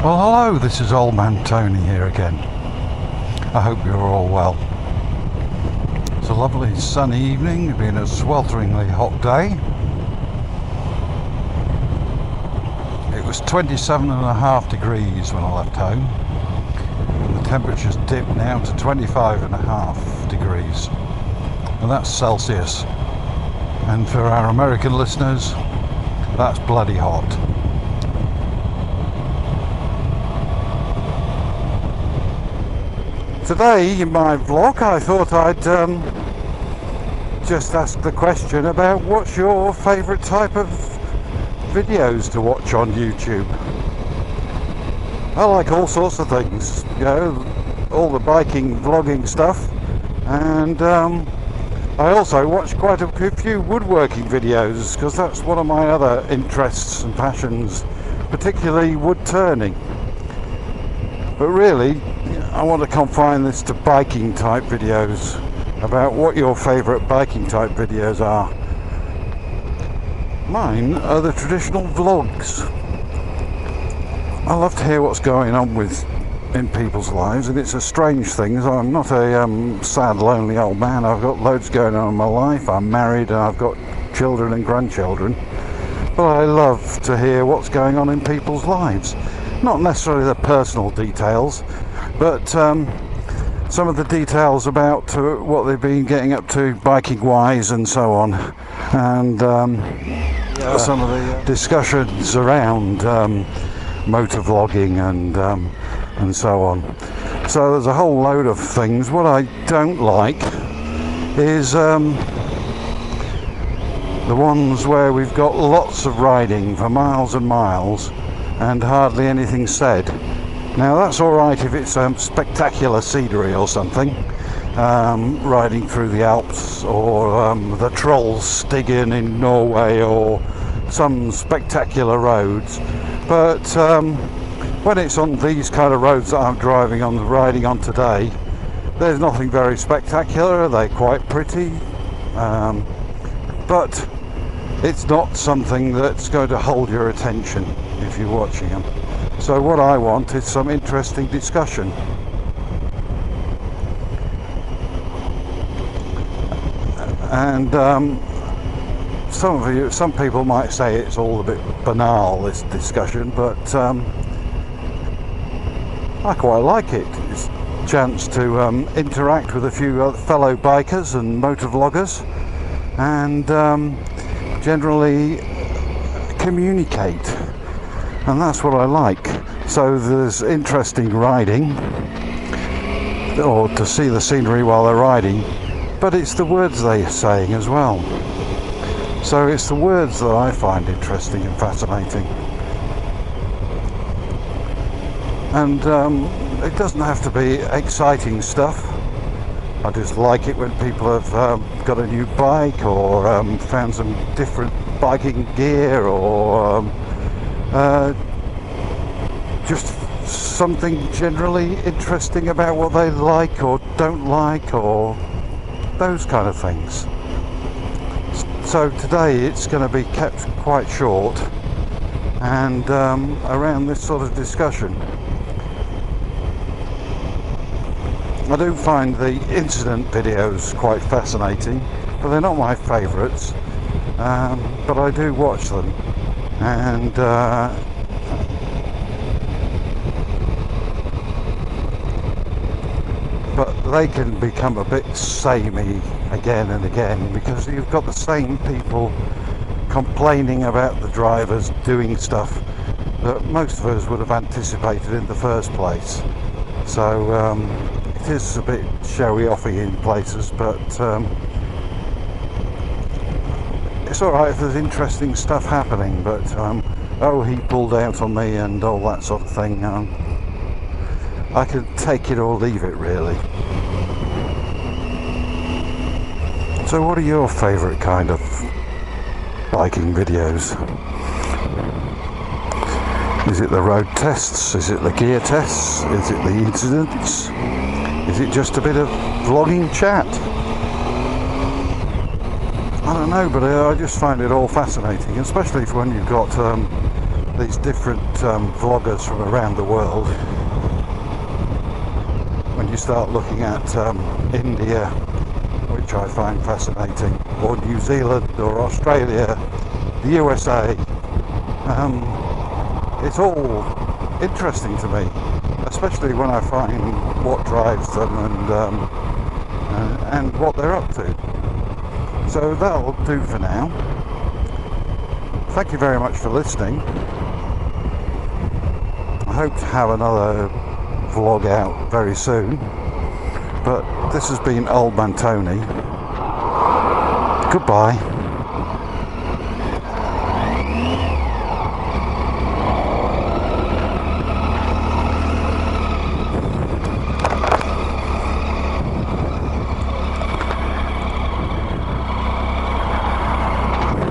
Well, hello, this is Old Man Tony here again. I hope you're all well. It's a lovely sunny evening, it's been a swelteringly hot day. It was 27.5 degrees when I left home, and the temperature's dipped now to 25.5 degrees, and that's Celsius. And for our American listeners, that's bloody hot. Today in my vlog I thought I'd just ask the question about what's your favourite type of videos to watch on YouTube. I like all sorts of things, you know, all the biking vlogging stuff, and I also watch quite a few woodworking videos because that's one of my other interests and passions, particularly wood turning. But really, I want to confine this to biking type videos, about what your favourite biking type videos are. Mine are the traditional vlogs. I love to hear what's going on in people's lives, and it's a strange thing. I'm not a sad, lonely old man. I've got loads going on in my life. I'm married and I've got children and grandchildren. But I love to hear what's going on in people's lives. Not necessarily the personal details, but some of the details about what they've been getting up to biking wise and so on, and some of the discussions around motor vlogging and so on. So there's a whole load of things. What I don't like is the ones where we've got lots of riding for miles and miles and hardly anything said. Now that's alright if it's spectacular scenery or something, riding through the Alps, or the Trollstigen in Norway, or some spectacular roads. But when it's on these kind of roads that I'm riding on today, there's nothing very spectacular. They're quite pretty, but it's not something that's going to hold your attention if you're watching them. So what I want is some interesting discussion. And some people might say it's all a bit banal, this discussion, but I quite like it. It's a chance to interact with a few fellow bikers and motor vloggers, and generally communicate, and that's what I like. So there's interesting riding, or to see the scenery while they're riding, but it's the words they're saying as well. So it's the words that I find interesting and fascinating. And it doesn't have to be exciting stuff. I just like it when people have got a new bike, or found some different biking gear, or just something generally interesting about what they like or don't like, or those kind of things. So today it's going to be kept quite short, and around this sort of discussion. I do find the incident videos quite fascinating, but they're not my favourites, but I do watch them, and but they can become a bit samey again and again, because you've got the same people complaining about the drivers doing stuff that most of us would have anticipated in the first place. So it is a bit showy-offy in places, but it's alright if there's interesting stuff happening. But oh, he pulled out on me and all that sort of thing, I can take it or leave it, really. So what are your favourite kind of biking videos? Is it the road tests? Is it the gear tests? Is it the incidents? Is it just a bit of vlogging chat? I don't know, but I just find it all fascinating, especially when you've got these different vloggers from around the world, when you start looking at India, which I find fascinating, or New Zealand or Australia, the USA, it's all interesting to me, especially when I find what drives them and what they're up to. So that'll do for now. Thank you very much for listening. I hope to have another vlog out very soon, but this has been Old Man Tony. Goodbye.